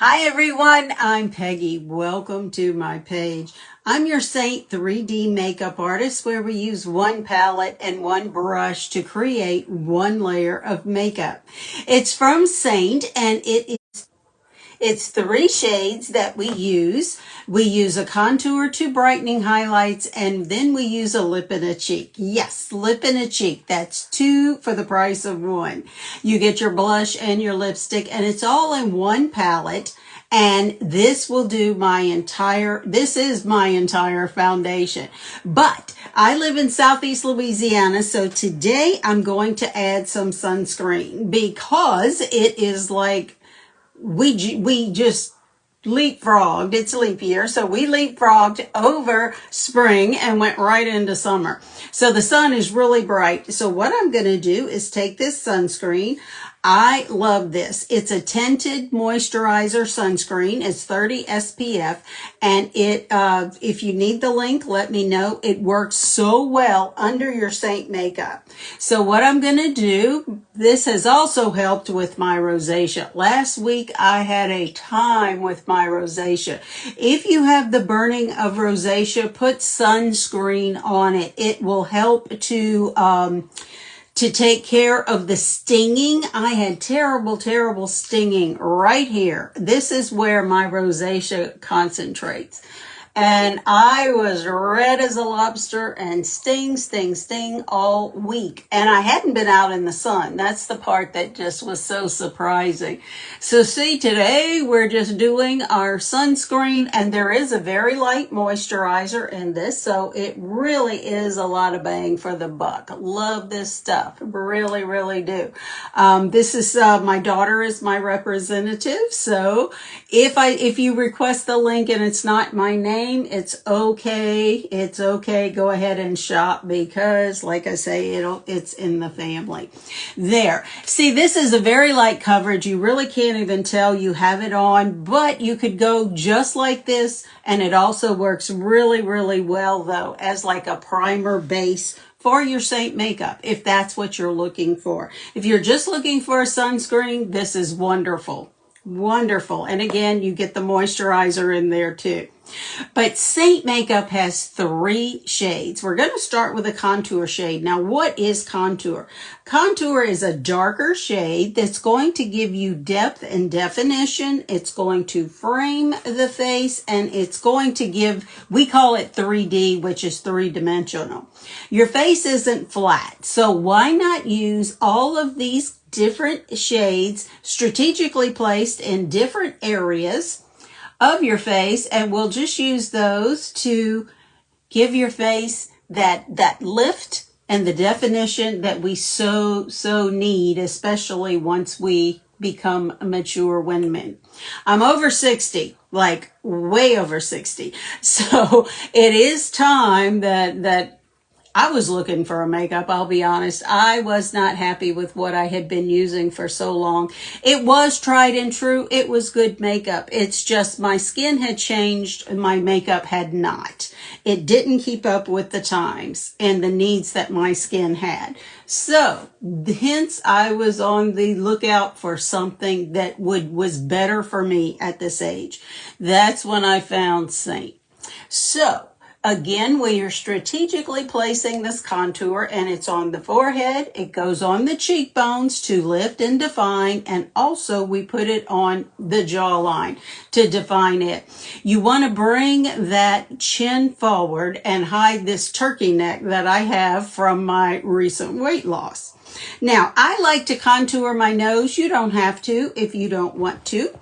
Hi everyone, I'm Peggy. Welcome to my page. I'm your Seint 3D makeup artist where we use one palette and one brush to create one layer of makeup. It's from Seint and it's 3 shades that we use. We use a contour, 2 brightening highlights, and then we use a lip and a cheek. Yes, lip and a cheek. That's 2 for the price of 1. You get your blush and your lipstick, and it's all in one palette. And this will do this is my entire foundation. But I live in Southeast Louisiana, so today I'm going to add some sunscreen because it is like we just leapfrogged. It's leap year, so we leapfrogged over spring and went right into summer. So the sun is really bright. So what I'm going to do is take this sunscreen. I love this. It's a tinted moisturizer sunscreen. It's 30 SPF, and if you need the link, let me know. It works so well under your Seint makeup. So what I'm going to do, this has also helped with my rosacea. Last week I had a time with my rosacea. If you have the burning of rosacea, put sunscreen on it. It will help to take care of the stinging. I had terrible stinging right here. This is where my rosacea concentrates. And I was red as a lobster and sting all week. And I hadn't been out in the sun. That's the part that just was so surprising. So see, today we're just doing our sunscreen, and there is a very light moisturizer in this. So it really is a lot of bang for the buck. Love this stuff. Really do. This is, my daughter is my representative. So if you request the link and it's not my name, it's okay. It's okay. Go ahead and shop because, like I say, it's in the family. There. See, this is a very light coverage. You really can't even tell you have it on, but you could go just like this, and it also works really well, though, as like a primer base for your Seint makeup, if that's what you're looking for. If you're just looking for a sunscreen, this is wonderful. And again, you get the moisturizer in there too. But Seint makeup has 3 shades. We're going to start with a contour shade. Now, what is contour? Contour is a darker shade that's going to give you depth and definition. It's going to frame the face, and it's going to give, we call it 3D, which is 3-dimensional. Your face isn't flat, so why not use all of these different shades strategically placed in different areas of your face, and we'll just use those to give your face that lift and the definition that we so need, especially once we become mature women. I'm over 60, like way over 60. So it is time that I was looking for a makeup, I'll be honest. I was not happy with what I had been using for so long. It was tried and true. It was good makeup. It's just my skin had changed and my makeup had not. It didn't keep up with the times and the needs that my skin had. So, hence I was on the lookout for something that was better for me at this age. That's when I found Seint. So, again, we are strategically placing this contour, and it's on the forehead. It goes on the cheekbones to lift and define, and also we put it on the jawline to define it. You want to bring that chin forward and hide this turkey neck that I have from my recent weight loss. Now, I like to contour my nose. You don't have to if you don't want to.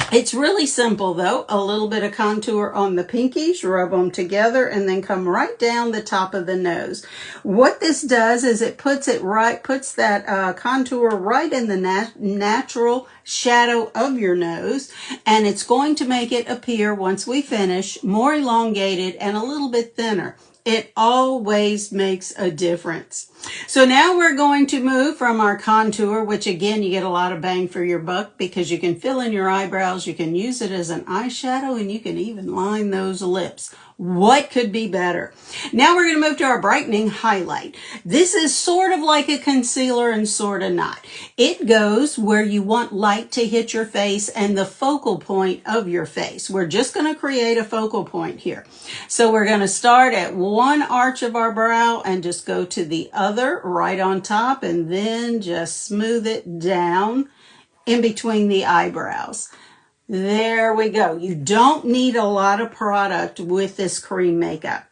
It's really simple, though. A little bit of contour on the pinkies, rub them together, and then come right down the top of the nose. What this does is it puts that contour right in the natural shadow of your nose, and it's going to make it appear, once we finish, more elongated and a little bit thinner. It always makes a difference. So now we're going to move from our contour, which again, you get a lot of bang for your buck because you can fill in your eyebrows, you can use it as an eyeshadow, and you can even line those lips. What could be better? Now we're going to move to our brightening highlight. This is sort of like a concealer and sort of not. It goes where you want light to hit your face and the focal point of your face. We're just going to create a focal point here. So we're going to start at one arch of our brow and just go to the other right on top, and then just smooth it down in between the eyebrows. There we go. You don't need a lot of product with this cream makeup.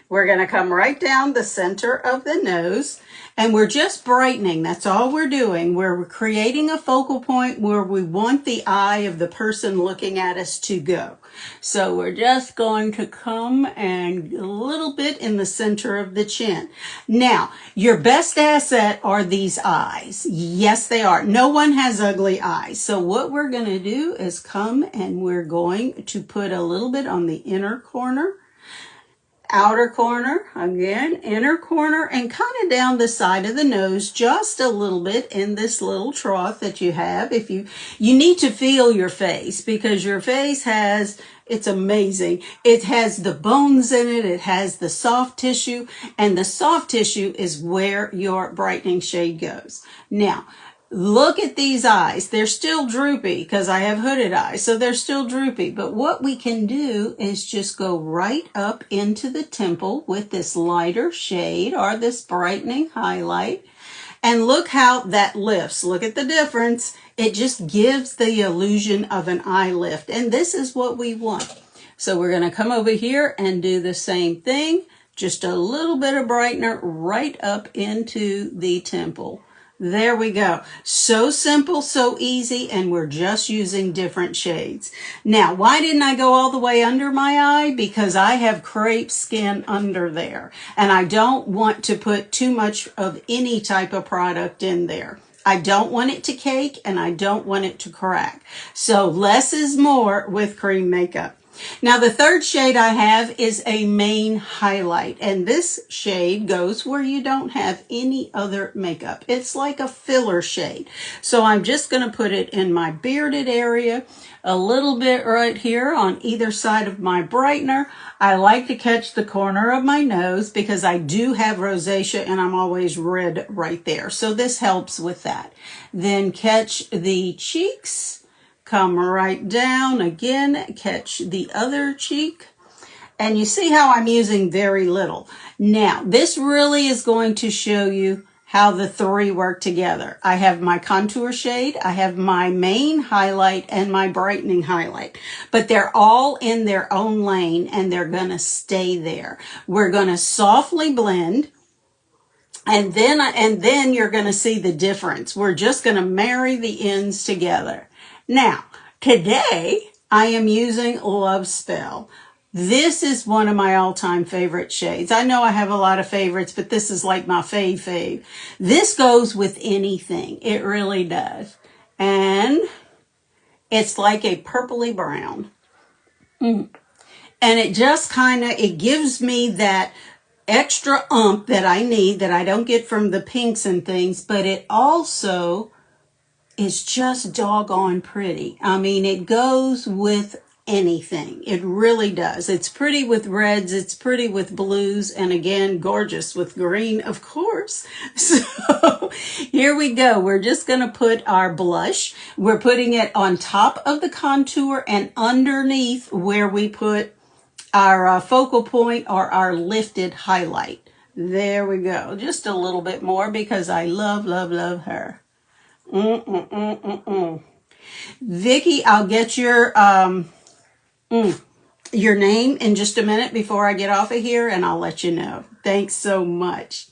We're going to come right down the center of the nose, and we're just brightening. That's all we're doing. We're creating a focal point where we want the eye of the person looking at us to go. So we're just going to come and a little bit in the center of the chin. Now, your best asset are these eyes. Yes, they are. No one has ugly eyes. So what we're going to do is come and we're going to put a little bit on the inner corner, outer corner, again, inner corner, and kind of down the side of the nose, just a little bit in this little trough that you have. If you need to feel your face, because your face has, it's amazing. It has the bones in it. It has the soft tissue, and the soft tissue is where your brightening shade goes. Now, look at these eyes. They're still droopy because I have hooded eyes, so they're still droopy. But what we can do is just go right up into the temple with this lighter shade or this brightening highlight. And look how that lifts. Look at the difference. It just gives the illusion of an eye lift. And this is what we want. So we're going to come over here and do the same thing. Just a little bit of brightener right up into the temple. There we go. So simple, so easy, and we're just using different shades. Now, why didn't I go all the way under my eye? Because I have crepe skin under there, and I don't want to put too much of any type of product in there. I don't want it to cake, and I don't want it to crack. So less is more with cream makeup. Now, the third shade I have is a main highlight, and this shade goes where you don't have any other makeup. It's like a filler shade. So I'm just going to put it in my bearded area, a little bit right here on either side of my brightener. I like to catch the corner of my nose because I do have rosacea and I'm always red right there. So this helps with that. Then catch the cheeks. Come right down again, catch the other cheek, and you see how I'm using very little. Now, this really is going to show you how the three work together. I have my contour shade, I have my main highlight, and my brightening highlight, but they're all in their own lane, and they're going to stay there. We're going to softly blend. And then you're going to see the difference. We're just going to marry the ends together. Now, today I am using Love Spell. This is one of my all-time favorite shades. I know I have a lot of favorites, but this is like my fave. This goes with anything. It really does. And it's like a purpley brown. And it just it gives me that extra oomph that I need that I don't get from the pinks and things, but it also is just doggone pretty. I mean, it goes with anything. It really does. It's pretty with reds, it's pretty with blues, and again, gorgeous with green, of course. So here we go. We're just going to put our blush. We're putting it on top of the contour and underneath where we put our focal point or our lifted highlight. There we go. Just a little bit more because I love, love, love her. Vicki, I'll get your name in just a minute before I get off of here, and I'll let you know. Thanks so much.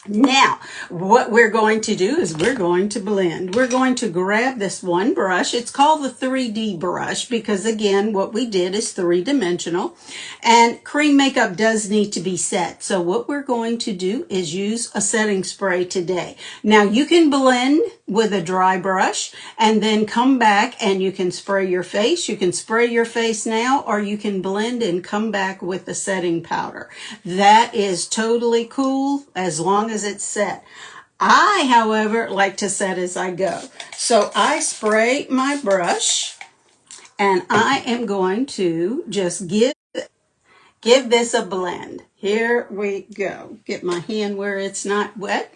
Now, what we're going to do is we're going to blend. We're going to grab this one brush. It's called the 3D brush because, again, what we did is three-dimensional. And cream makeup does need to be set. So what we're going to do is use a setting spray today. Now, you can blend with a dry brush and then come back and you can spray your face. You can spray your face now, or you can blend and come back with the setting powder. That is totally cool as long as it's set. I, however, like to set as I go. So I spray my brush and I am going to just give this a blend. Here we go. Get my hand where it's not wet.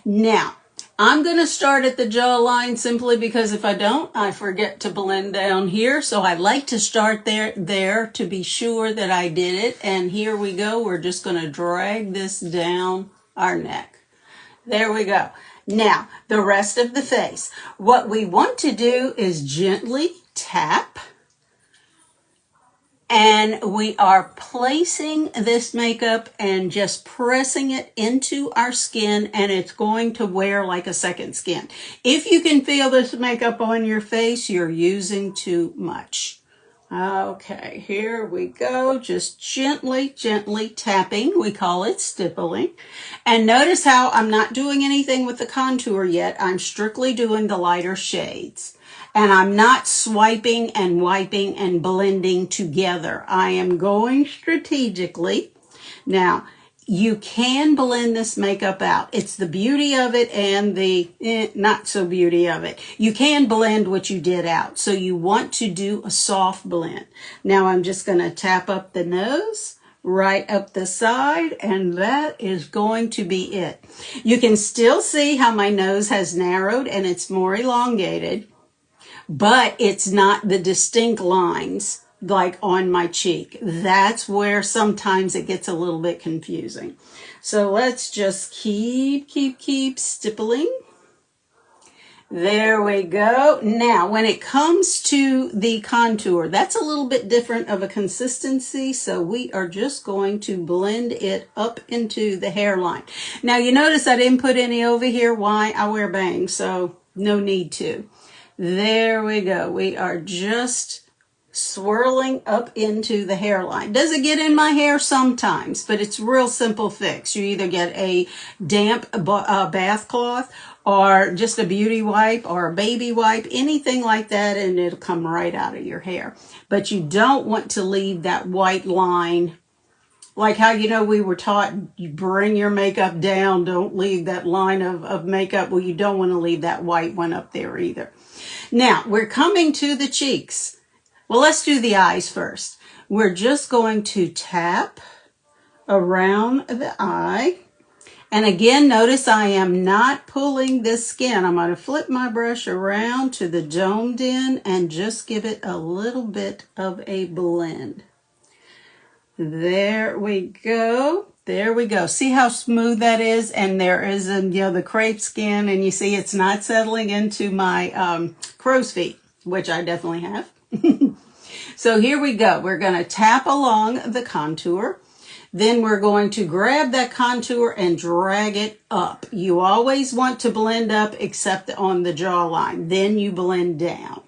Now, I'm going to start at the jawline simply because if I don't, I forget to blend down here. So I like to start there to be sure that I did it. And here we go. We're just going to drag this down our neck. There we go. Now, the rest of the face. What we want to do is gently tap. And we are placing this makeup and just pressing it into our skin, and it's going to wear like a second skin. If you can feel this makeup on your face, you're using too much. Okay, here we go. Just gently tapping. We call it stippling. And notice how I'm not doing anything with the contour yet. I'm strictly doing the lighter shades. And I'm not swiping and wiping and blending together. I am going strategically. Now, you can blend this makeup out. It's the beauty of it and the not so beauty of it. You can blend what you did out. So you want to do a soft blend. Now I'm just going to tap up the nose, right up the side, and that is going to be it. You can still see how my nose has narrowed and it's more elongated, but it's not the distinct lines like on my cheek. That's where sometimes it gets a little bit confusing. So let's just keep stippling. There we go. Now, when it comes to the contour, that's a little bit different of a consistency, so we are just going to blend it up into the hairline. Now, you notice I didn't put any over here. Why? I wear bangs, so no need to. There we go. We are just swirling up into the hairline. Does it get in my hair? Sometimes, but it's a real simple fix. You either get a damp bath cloth or just a beauty wipe or a baby wipe, anything like that, and it'll come right out of your hair. But you don't want to leave that white line. Like how, you know, we were taught, you bring your makeup down, don't leave that line of makeup. Well, you don't want to leave that white one up there either. Now, we're coming to the cheeks. Well, let's do the eyes first. We're just going to tap around the eye. And again, notice I am not pulling this skin. I'm going to flip my brush around to the domed in and just give it a little bit of a blend. There we go. There we go. See how smooth that is? And there is, the crepe skin, and you see it's not settling into my crow's feet, which I definitely have. So here we go. We're going to tap along the contour. Then we're going to grab that contour and drag it up. You always want to blend up except on the jawline. Then you blend down.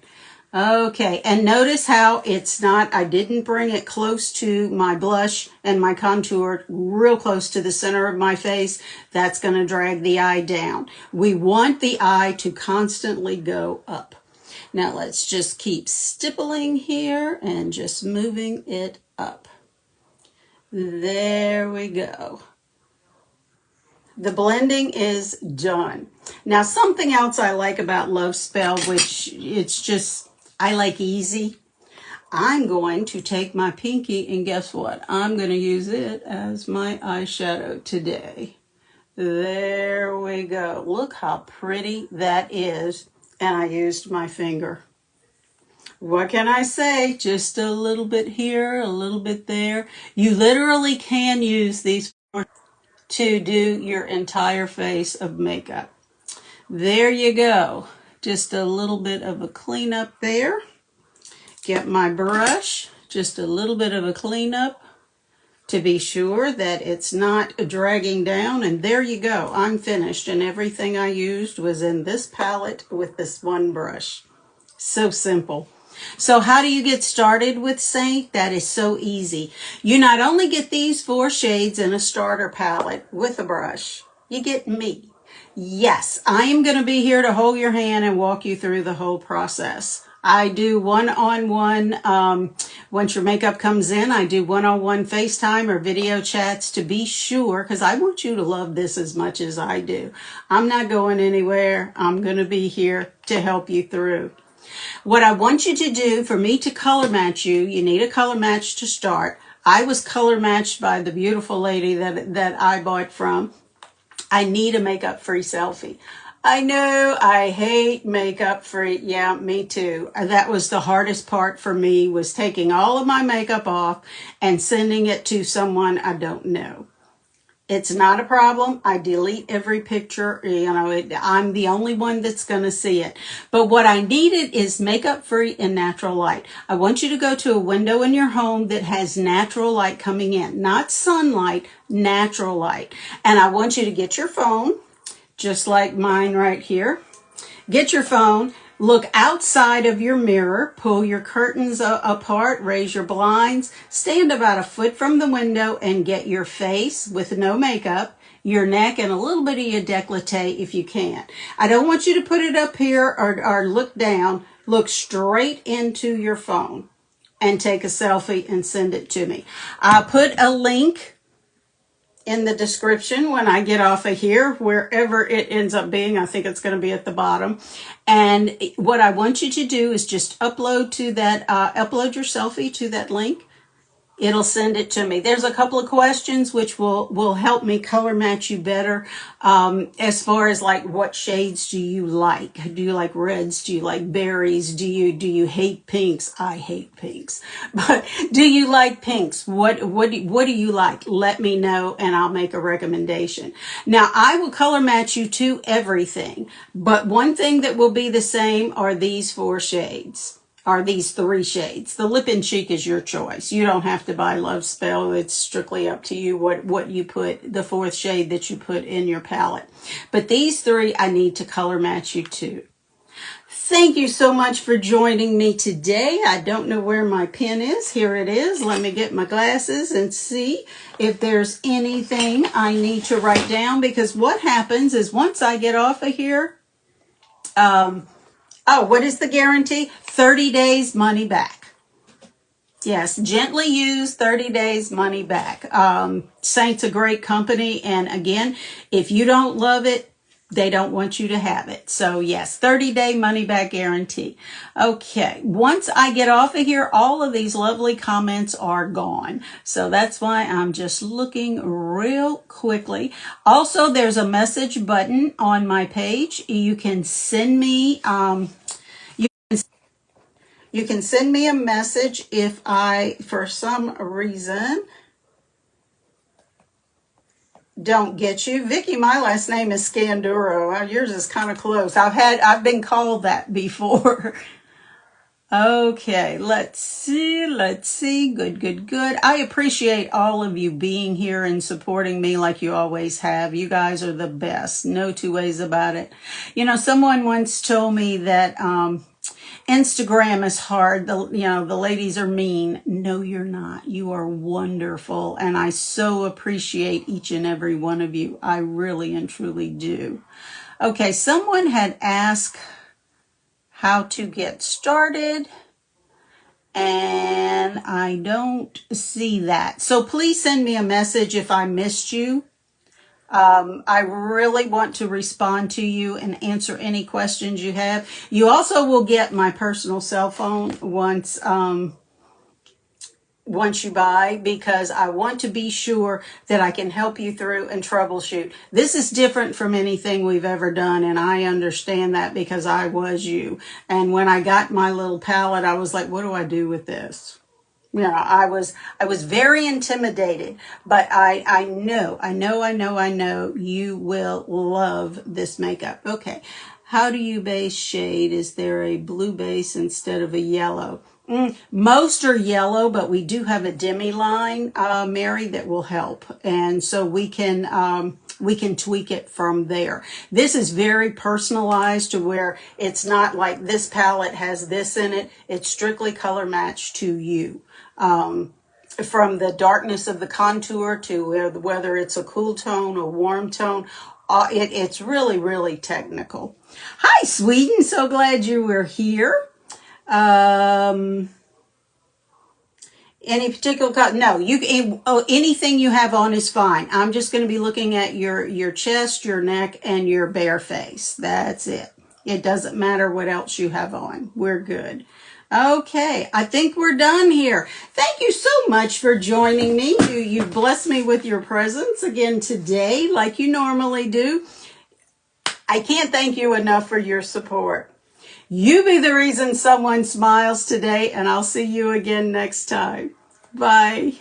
Okay, and notice how it's not, I didn't bring it close to my blush and my contour, real close to the center of my face. That's going to drag the eye down. We want the eye to constantly go up. Now let's just keep stippling here and just moving it up. There we go. The blending is done. Now something else I like about Love Spell, which it's just, I like easy. I'm going to take my pinky and guess what? I'm going to use it as my eyeshadow today. There we go. Look how pretty that is. And I used my finger. What can I say? Just a little bit here, a little bit there. You literally can use these to do your entire face of makeup. There you go. Just a little bit of a cleanup there. Get my brush, just a little bit of a cleanup. to be sure that it's not dragging down. And there you go. I'm finished. And everything I used was in this palette with this one brush. So simple. So how do you get started with Seint? That is so easy. You not only get these 4 shades in a starter palette with a brush, you get me. Yes, I am going to be here to hold your hand and walk you through the whole process. I do one-on-one, once your makeup comes in, I do one-on-one FaceTime or video chats to be sure, because I want you to love this as much as I do. I'm not going anywhere. I'm going to be here to help you through. What I want you to do, for me to color match you, you need a color match to start. I was color matched by the beautiful lady that I bought from. I need a makeup-free selfie. I know I hate makeup-free. Yeah, me too. That was the hardest part for me, was taking all of my makeup off and sending it to someone I don't know. It's not a problem. I delete every picture. You know, I'm the only one that's going to see it. But what I needed is makeup-free and natural light. I want you to go to a window in your home that has natural light coming in, not sunlight, natural light. And I want you to get your phone, just like mine right here. Get your phone. Look outside of your mirror, pull your curtains apart, raise your blinds, stand about a foot from the window and get your face with no makeup, your neck, and a little bit of your décolleté if you can. I don't want you to put it up here or look down. Look straight into your phone and take a selfie and send it to me. I'll put a link in the description when I get off of here, wherever it ends up being. I think it's going to be at the bottom. And what I want you to do is just upload to that, upload your selfie to that link. It'll send it to me. There's a couple of questions which will help me color match you better. As far as like, what shades do you like? Do you like reds? Do you like berries? Do you hate pinks? I hate pinks. But do you like pinks? What do you like? Let me know and I'll make a recommendation. Now, I will color match you to everything, but one thing that will be the same are these 4 shades. Are these 3 shades. The lip and cheek is your choice. You don't have to buy Love Spell. It's strictly up to you what you put, the 4th shade that you put in your palette. But these 3 I need to color match you to. Thank you so much for joining me today. I don't know where my pen is. Here it is. Let me get my glasses and see if there's anything I need to write down, because what happens is once I get off of here, oh, what is the guarantee? 30 days money back. Yes, gently used, 30 days money back. Seint's a great company. And again, if you don't love it, they don't want you to have it. So yes, 30-day money back guarantee. Okay, once I get off of here, all of these lovely comments are gone. So that's why I'm just looking real quickly. Also, there's a message button on my page. You can send me, you can send me a message if I, for some reason, don't get you. Vicky, my last name is Scanduro. Yours is kind of close. I've been called that before. Okay, let's see. Good. I appreciate all of you being here and supporting me like you always have. You guys are the best. No 2 ways about it. You know, someone once told me that, Instagram is hard. The ladies are mean. No, you're not. You are wonderful. And I so appreciate each and every one of you. I really and truly do. Okay, someone had asked how to get started, and I don't see that. So please send me a message if I missed you. I really want to respond to you and answer any questions you have. You also will get my personal cell phone once you buy, because I want to be sure that I can help you through and troubleshoot. This is different from anything we've ever done, and I understand that because I was you. And when I got my little palette, I was like, what do I do with this? You know, I was very intimidated, but I know you will love this makeup. Okay. How do you base shade? Is there a blue base instead of a yellow? Most are yellow, but we do have a demi line, Mary, that will help. And so we can tweak it from there. This is very personalized to where it's not like this palette has this in it. It's strictly color matched to you. From the darkness of the contour to whether it's a cool tone or warm tone, it's really, really technical. Hi, Sweden. So glad you were here. Any particular color? No, anything you have on is fine. I'm just going to be looking at your chest, your neck, and your bare face. That's it. It doesn't matter what else you have on. We're good. Okay, I think we're done here. Thank you so much for joining me. You blessed me with your presence again today, like you normally do. I can't thank you enough for your support. You be the reason someone smiles today, and I'll see you again next time. Bye.